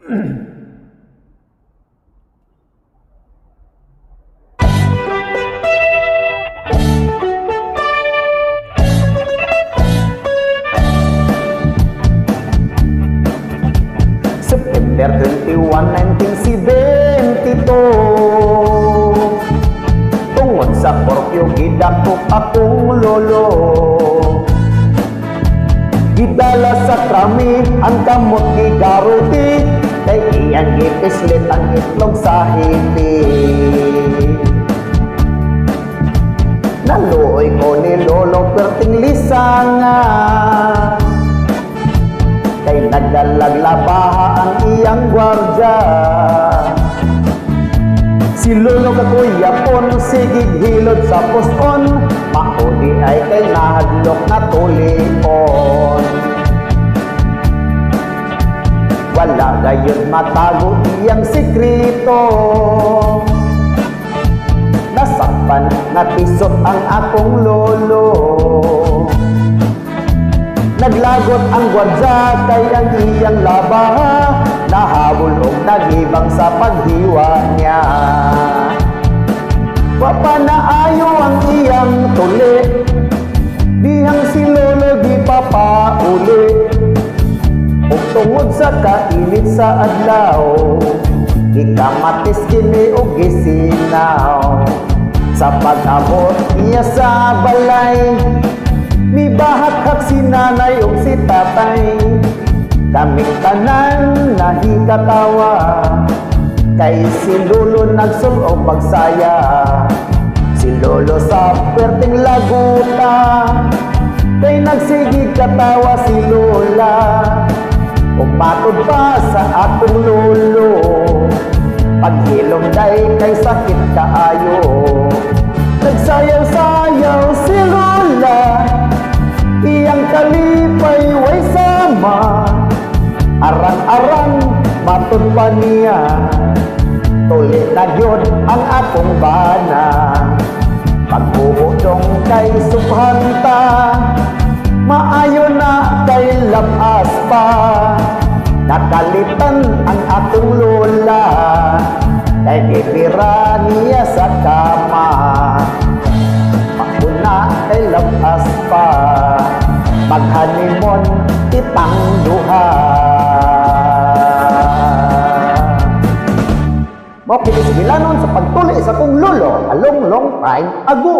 September 21, 1972, tungod sa korpyo gidakop akong lolo. Gidala sa krami ang kamot gigaruti, kay iyang gipislit ang itlog sa hiti. Naluoy ko ni lolo perting lisanga, kay nagdalaglabaha ang iyang gwardya. Si lolo kakuyapon, sigig hilod sa pospon, mauni ay kay nahadlok na tulion. Wala gayon matago iyang sikrito, nasakpan natisot ang akong lolo. Naglagot ang gwardya kay ang iyang labaha, nahabol o nagibang sa paghiwa niya. Wapanaayo ang iyang tuli, dihang si lolo di papauli. O tungod sa kainit sa adlaw, di ka matis kini o gisinaw. Sa pag-abot niya sa balay, mi bahak si nanay o si tatay, kaming tanan nahikatawa, kay si lolo nagsulo pagsaya. Si lolo sa perting laguta, kay nagsigig katawa si lola. Kung matod pa sa akong lolo, paghilom day kay sakit kaayo. Nagsayaw-sayaw si lola, iyang kalipay way sama. Arang-arang matod pa niya, tulit na yun ang akong bana. Pagbuodong kay subhanta, maayo na kay labas pa. Nakalitan ang akong lola, kay nipira niya sa kama. Mauna kay labas pa, maghanimon kitang duha. Mapilis bilanon sa pagtuli sa kong lolo a long time ago.